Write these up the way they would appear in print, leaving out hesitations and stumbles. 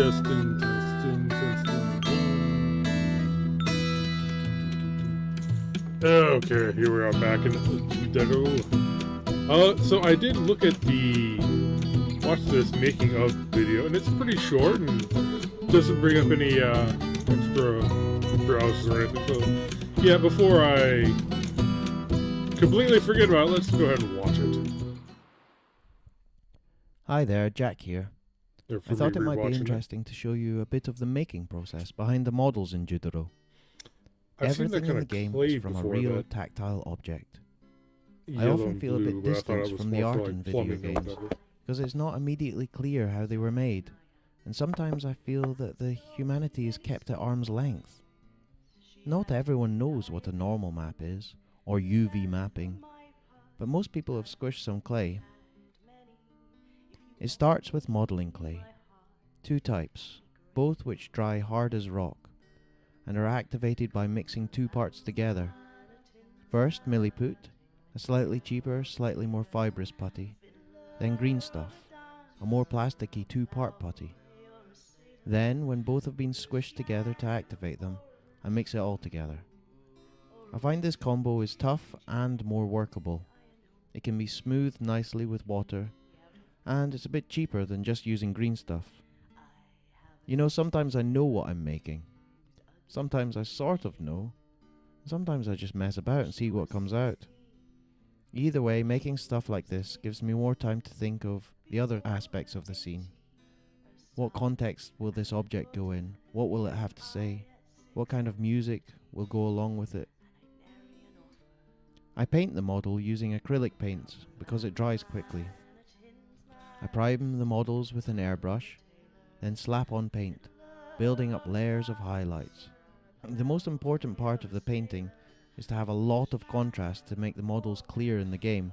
Okay, here we are back in Judero. So I did look at watch this making of video, and it's pretty short and doesn't bring up any extra browsers or anything. So yeah, before I completely forget about it, let's go ahead and watch it. Hi there, Jack here. Therefore, I thought it might be rewatching interesting to show you a bit of the making process behind the models in Judero. Everything in the game is from a real tactile object. I often feel a bit distant from the art in video games because it's not immediately clear how they were made, and sometimes I feel that the humanity is kept at arm's length. Not everyone knows what a normal map is, or UV mapping, but most people have squished some clay. It starts with modelling clay. Two types, both which dry hard as rock, and are activated by mixing two parts together. First, milliput, a slightly cheaper, slightly more fibrous putty. Then green stuff, a more plasticky two-part putty. Then, when both have been squished together to activate them, I mix it all together. I find this combo is tough and more workable. It can be smoothed nicely with water, and it's a bit cheaper than just using green stuff. You know, sometimes I know what I'm making. Sometimes I sort of know. Sometimes I just mess about and see what comes out. Either way, making stuff like this gives me more time to think of the other aspects of the scene. What context will this object go in? What will it have to say? What kind of music will go along with it? I paint the model using acrylic paints because it dries quickly. I prime the models with an airbrush, then slap on paint, building up layers of highlights. The most important part of the painting is to have a lot of contrast to make the models clear in the game.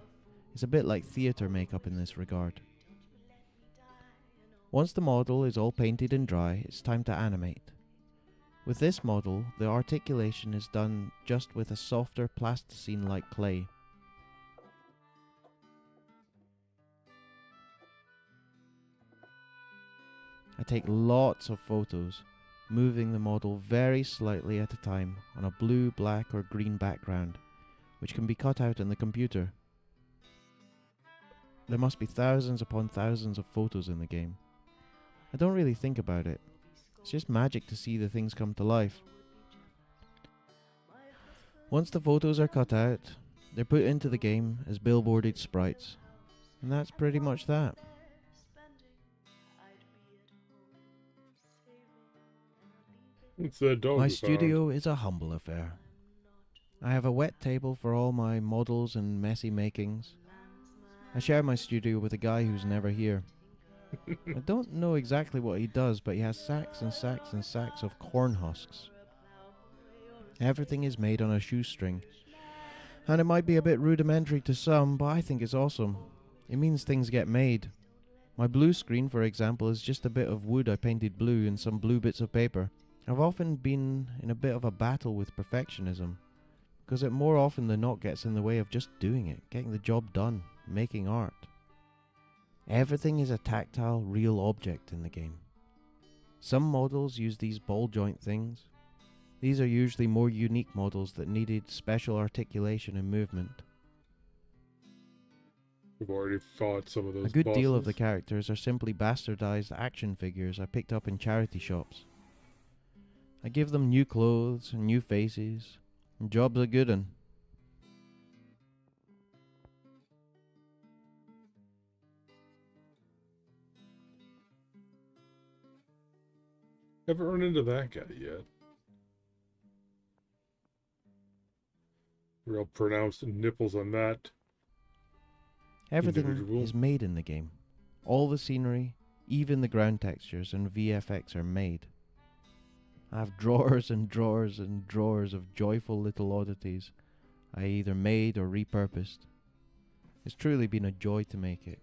It's a bit like theatre makeup in this regard. Once the model is all painted and dry, it's time to animate. With this model, the articulation is done just with a softer plasticine-like clay. I take lots of photos, moving the model very slightly at a time on a blue, black or green background, which can be cut out in the computer. There must be thousands upon thousands of photos in the game. I don't really think about it. It's just magic to see the things come to life. Once the photos are cut out, they're put into the game as billboarded sprites. And that's pretty much that. My studio is a humble affair. I have a wet table for all my models and messy makings. I share my studio with a guy who's never here. I don't know exactly what he does, but he has sacks and sacks and sacks of corn husks. Everything is made on a shoestring, and it might be a bit rudimentary to some, but I think it's awesome. It means things get made. My blue screen, for example, is just a bit of wood I painted blue and some blue bits of paper. I've often been in a bit of a battle with perfectionism, because it more often than not gets in the way of just doing it, getting the job done, making art. Everything is a tactile, real object in the game. Some models use these ball joint things. These are usually more unique models that needed special articulation and movement. We've already fought some of those. A good deal of the characters are simply bastardized action figures I picked up in charity shops. I give them new clothes and new faces, and job's a good 'un. Haven't run into that guy yet. Real pronounced nipples on that. Everything is made in the game. All the scenery, even the ground textures and VFX are made. I have drawers and drawers and drawers of joyful little oddities I either made or repurposed. It's truly been a joy to make it.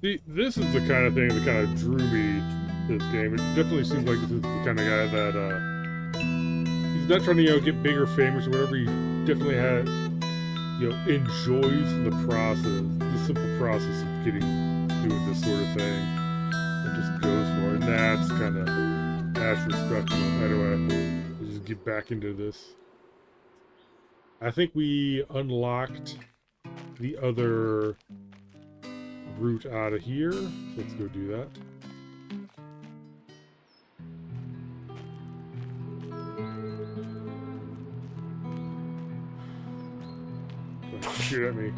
See, this is the kind of thing that kind of drew me this game. It definitely seems like this is the kind of guy that he's not trying to get big or famous or whatever. He definitely has enjoys the process, the simple process of doing this sort of thing. It just goes for it. And that's kind of respectful. Anyway, let's just get back into this. I think we unlocked the other route out of here. So let's go do that. Don't shoot at me.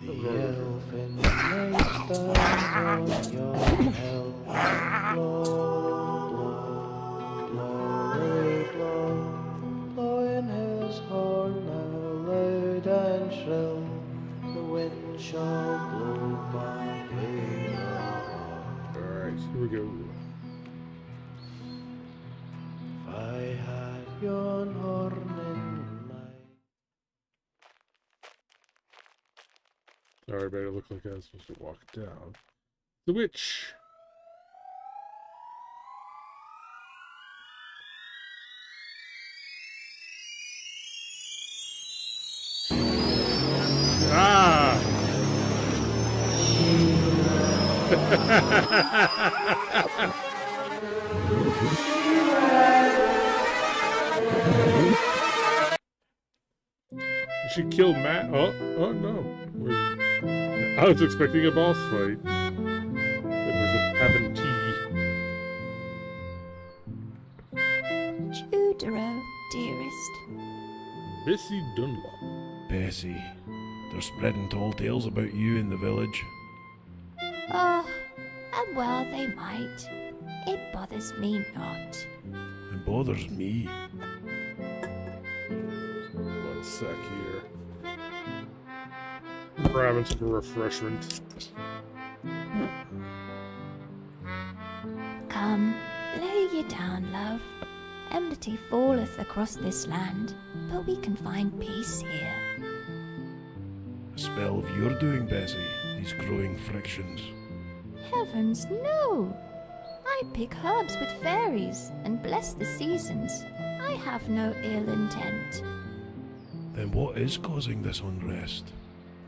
The elfin maid stands on yon hill. Blow, blow in his horn now loud and shrill. The wind shall blow my way. Alright, here we go. If I had yon horn in my... Sorry, but it looked like I was supposed to walk down. The witch! Ah! You should kill Matt. Oh no. I was expecting a boss fight. It was having tea. Judero, dearest. Bessie Dunlop. Bessie, they're spreading tall tales about you in the village. Oh, and well they might. It bothers me not. It bothers me. One sec here. Grabbing some refreshment. Come, lay ye down, love. Enmity falleth across this land, but we can find peace here. A spell of your doing, Bessie, these growing frictions. Heavens, no! I pick herbs with fairies and bless the seasons. I have no ill intent. Then what is causing this unrest?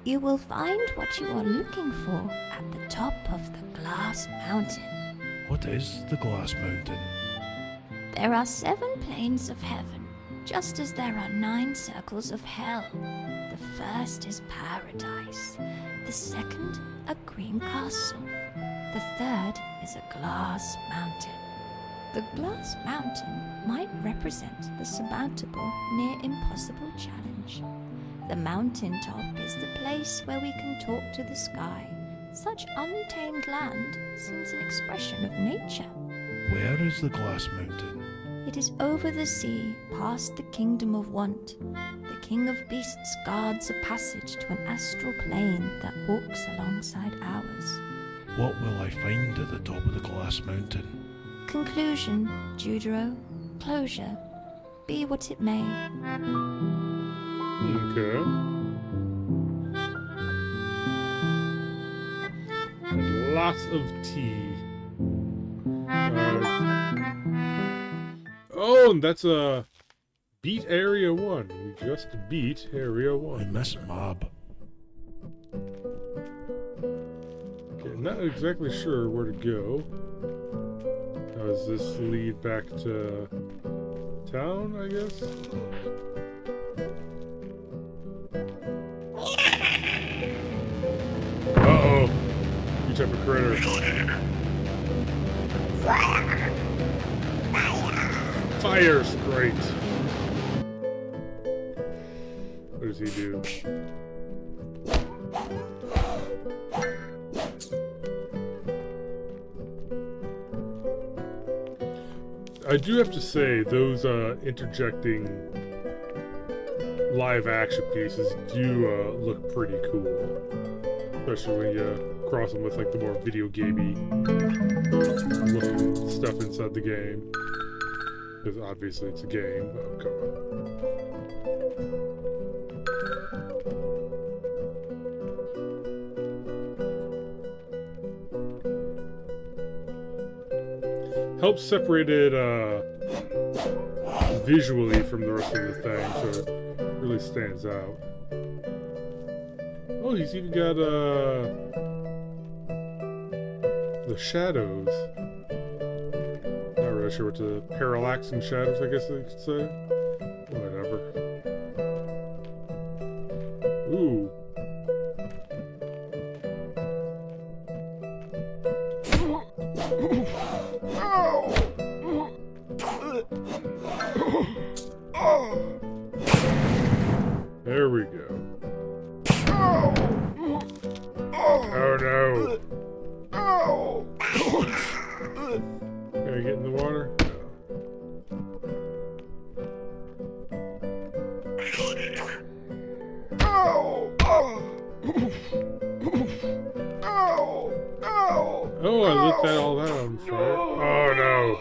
You will find what you are looking for at the top of the Glass Mountain. What is the Glass Mountain? There are 7 planes of heaven, just as there are 9 circles of hell. The first is paradise, the second a green castle, the third is a glass mountain. The glass mountain might represent the surmountable, near impossible challenge. The mountain top is the place where we can talk to the sky. Such untamed land seems an expression of nature. Where is the Glass Mountain? It is over the sea, past the kingdom of want. The king of beasts guards a passage to an astral plane that walks alongside ours. What will I find at the top of the Glass Mountain? Conclusion, Judero. Closure. Be what it may. Okay. And lots of tea. Oh, and that's a beat Area 1. We just beat Area I 1. miss Mab. Okay, not exactly sure where to go. Does this lead back to town, I guess? Uh-oh. You type of critter. Fire sprite. What does he do? I do have to say, those interjecting live action pieces do look pretty cool. Especially when you cross them with like the more video gamey looking stuff inside the game. Because obviously it's a game. Oh, come on. Helps separate it visually from the rest of the thing, so it really stands out. Oh, he's even got the shadows. Not really sure what the parallaxing shadows, I guess they could say. Whatever. Ooh. There we go. Oh no. Can I get in the water? Oh, I lit that all that on fire. Oh no.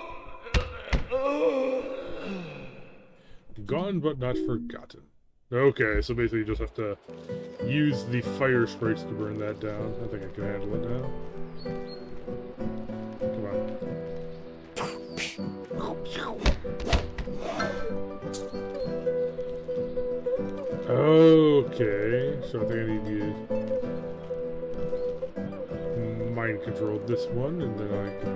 Gone but not forgotten. Okay, so basically you just have to use the fire sprites to burn that down. I think I can handle it now. Come on. Okay, so I think I need to mind control this one, and then I can...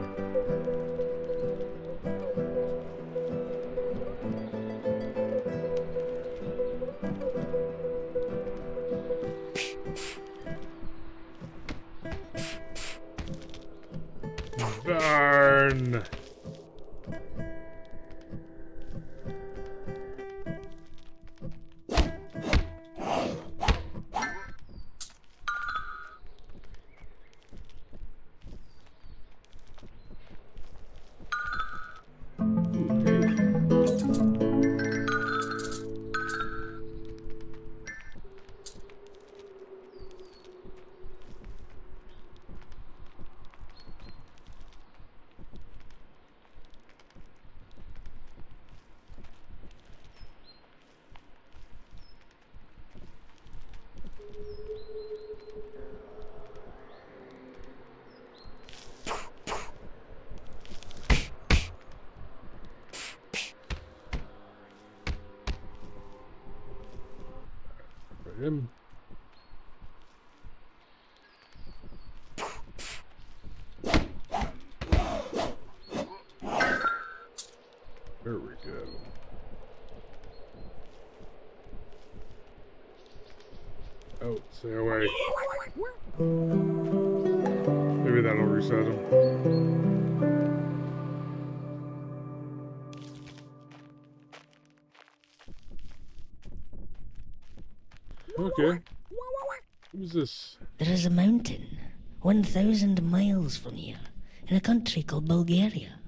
Burn! Him. There we go. Oh, stay away. Maybe that'll reset him. Okay. Who's this? There is a mountain 1,000 miles from here in a country called Bulgaria.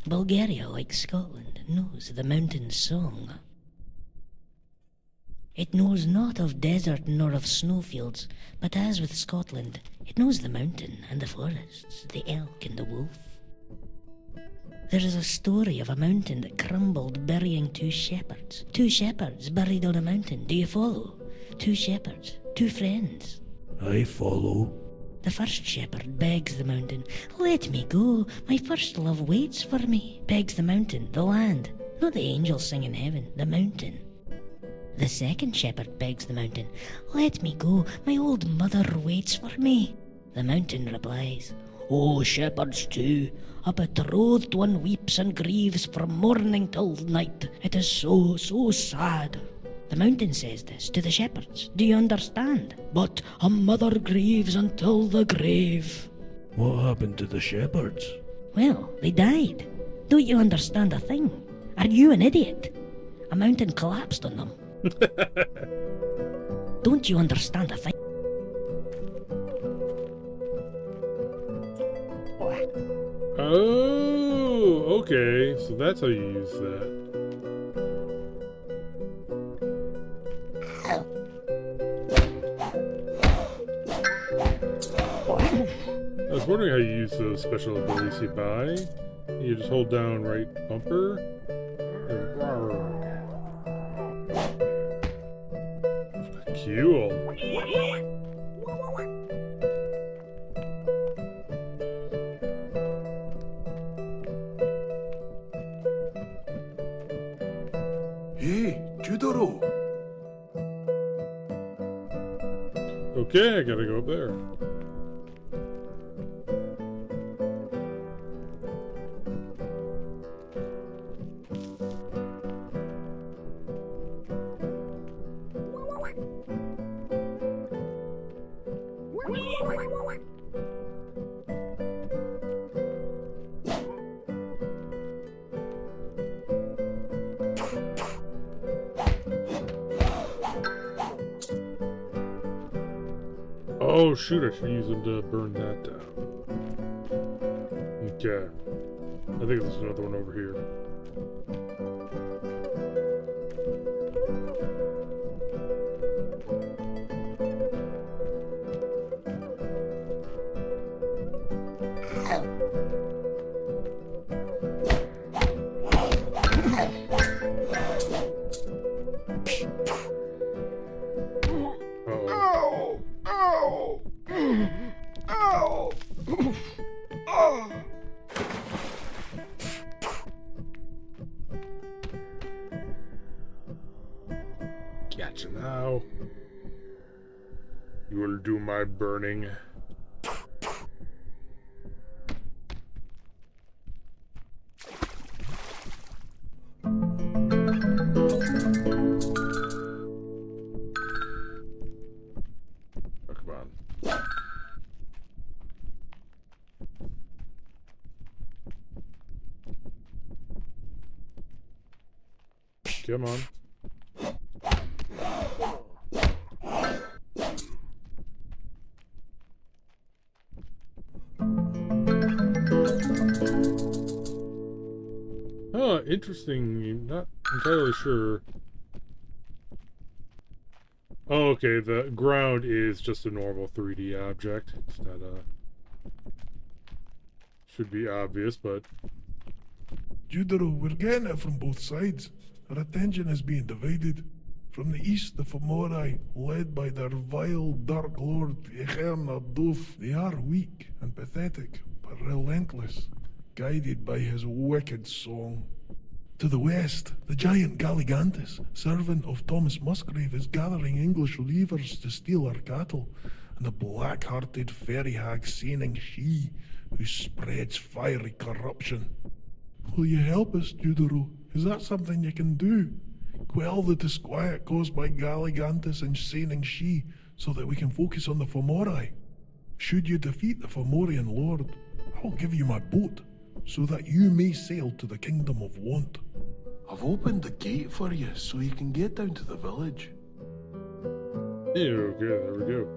Bulgaria, like Scotland, knows the mountain's song. It knows not of desert nor of snowfields, but as with Scotland, it knows the mountain and the forests, the elk and the wolf. There is a story of a mountain that crumbled, burying two shepherds. Two shepherds buried on a mountain, do you follow? Two shepherds, two friends. I follow. The first shepherd begs the mountain, "Let me go, my first love waits for me." Begs the mountain, the land, not the angels sing in heaven, the mountain. The second shepherd begs the mountain, "Let me go, my old mother waits for me." The mountain replies, "O shepherds too, a betrothed one weeps and grieves from morning till night. It is so, so sad." The mountain says this to the shepherds. Do you understand? But a mother grieves until the grave. What happened to the shepherds? Well, they died. Don't you understand a thing? Are you an idiot? A mountain collapsed on them. Don't you understand a thing? Oh, okay. So that's how you use that. wondering how you use those special abilities you buy. You just hold down right bumper. And cool. Hey, Judero! Okay, I gotta go up there. Oh shoot, I should use them to burn that down. Okay. I think there's another one over here. Uh-oh. Ow! Ow! Oh! Gotcha now. You will do my burning. Oh, come on. Come on. Oh, interesting. Not entirely sure. Oh, okay. The ground is just a normal 3D object. It's not should be obvious, but Judero, we're getting it from both sides. Our attention is being divided. From the east, the Fomori, led by their vile dark lord, Echem Abduf, they are weak and pathetic, but relentless, guided by his wicked song. To the west, the giant Galligantus, servant of Thomas Musgrave, is gathering English relievers to steal our cattle, and the black-hearted fairy hag Saining She, who spreads fiery corruption. Will you help us, Judero? Is that something you can do? Quell the disquiet caused by Galligantus and Saining She, so that we can focus on the Fomori. Should you defeat the Fomorian lord, I will give you my boat, so that you may sail to the Kingdom of Want. I've opened the gate for you, so you can get down to the village. yeah, okay, there we go.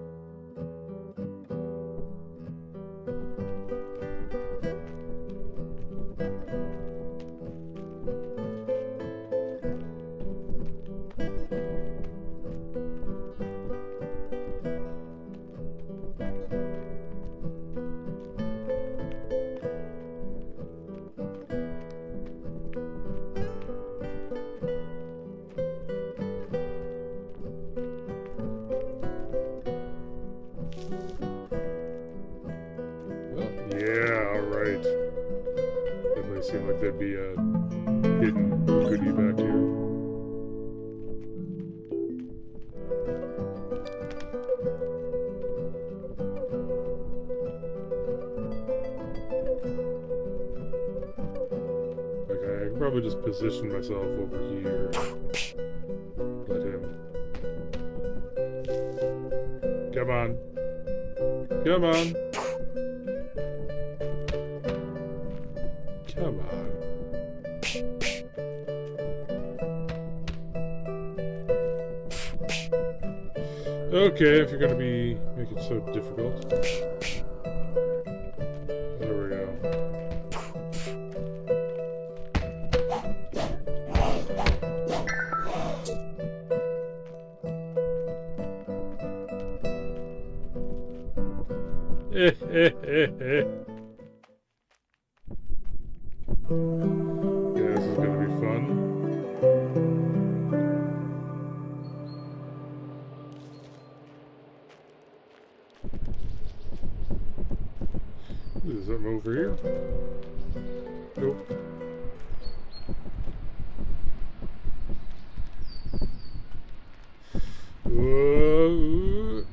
Yeah, alright. Definitely seemed like there'd be a hidden goodie back here. Okay, I can probably just position myself over here. Let him. Come on. Come on. Come on. Okay, if you're gonna be make it so difficult. There we go. Yeah, this is gonna be fun. Is something over here? Nope. Whoa.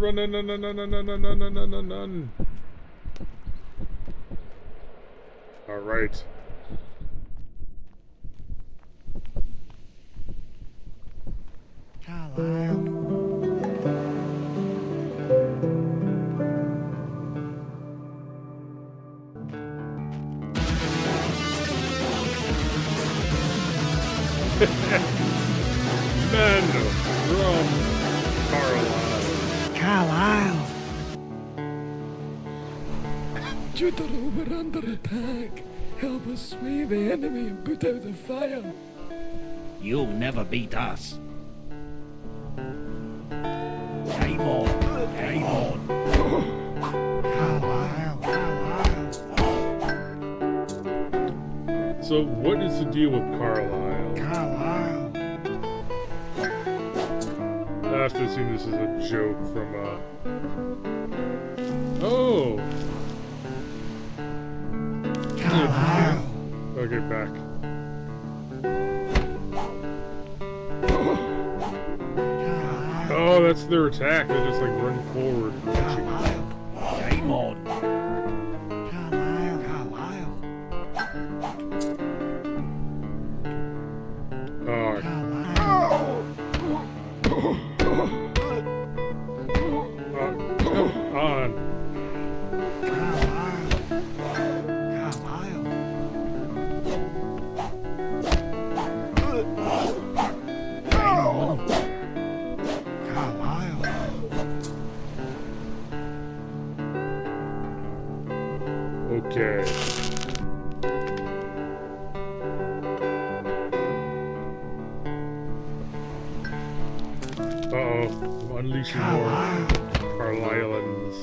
Run, run, run, run, run, run, run, run, run, run, run, run. All right. Men from Carlisle. Carlisle. Judero, we're under attack. Help us sway the enemy and put out the fire. You'll never beat us. Game on. Game on. Carlisle. Carlisle. So, what is the deal with Carlisle? Carlisle. I have to assume this is a joke from, Oh! Carlisle. Okay, back. Oh, that's their attack. They just, like, run forward. Game on. Carlisle. Carlisle. Oh, come on. Okay. Uh-oh. I'm unleashing more Carlisleans.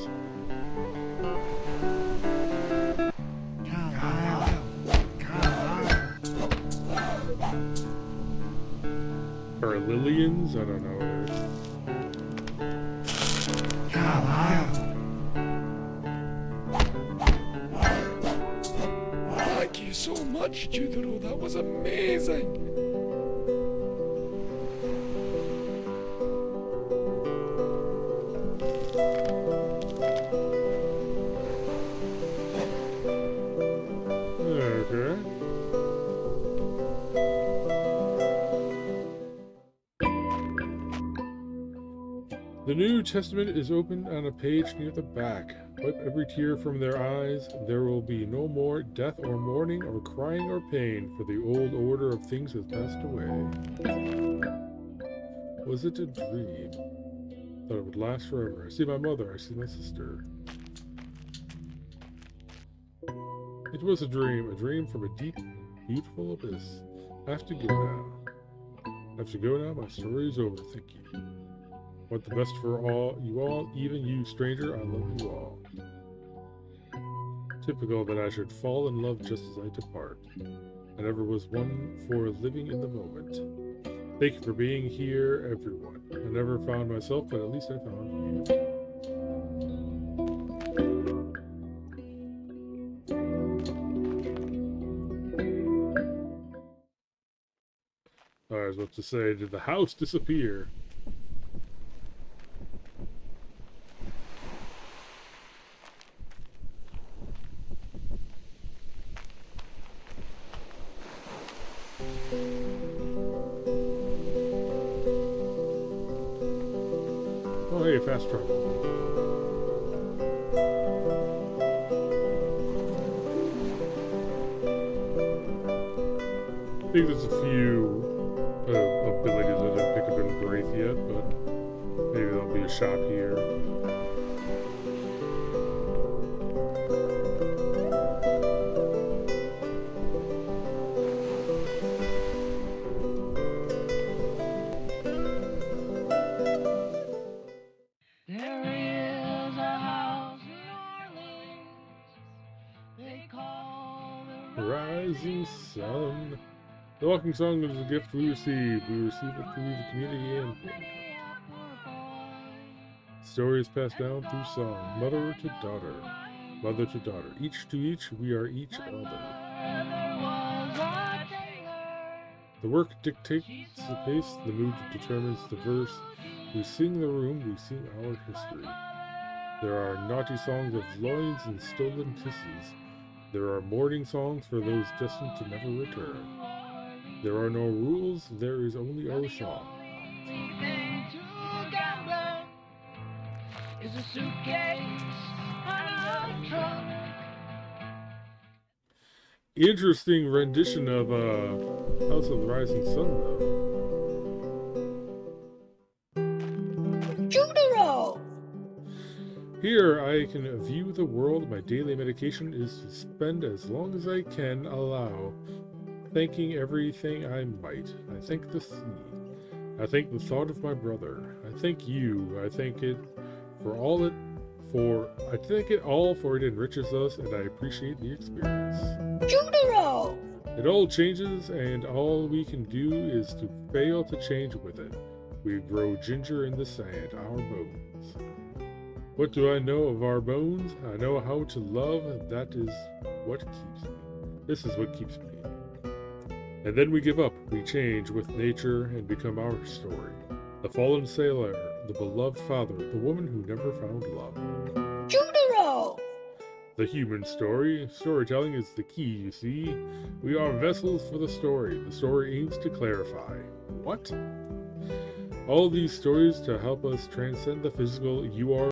Carlilians? I don't know. Thank you so much, Judero. That was amazing. Okay. The New Testament is open on a page near the back. Wipe every tear from their eyes. There will be no more death or mourning or crying or pain, for the old order of things has passed away. Was it a dream? Thought it would last forever. I see my mother. I see my sister. It was a dream from a deep, beautiful abyss. I have to go now. I have to go now. My story is over. Thank you. Want the best for you all, even you, stranger. I love you all. Typical that I should fall in love just as I depart. I never was one for living in the moment. Thank you for being here, everyone. I never found myself, but at least I found you. I was about to say, did the house disappear? Oh, hey, fast travel. I think there's a few abilities I didn't pick up in Wraith yet, but maybe there'll be a shop here. rising sun. The walking song is a gift we receive. We receive it through the community and stories passed down through song, mother to daughter, mother to daughter. Each to each, we are each other. The work dictates the pace, the mood determines the verse. We sing the room, we sing our history. There are naughty songs of loins and stolen kisses. There are mourning songs for those destined to never return. There are no rules, there is only our song. Interesting rendition of House of the Rising Sun, though. Judero! Here I can view the world. My daily medication is to spend as long as I can allow, thanking everything I might. I thank the sea. I thank the thought of my brother. I thank you. I thank it I thank it all for it enriches us, and I appreciate the experience. Judero! It all changes, and all we can do is to fail to change with it. We grow ginger in the sand, our bones. What do I know of our bones? I know how to love, that is what keeps me. This is what keeps me. And then we give up, we change with nature and become our story. The fallen sailor, the beloved father, the woman who never found love. Judero! The human story. Storytelling is the key, you see. We are vessels for the story. The story aims to clarify. What? All these stories to help us transcend the physical. You are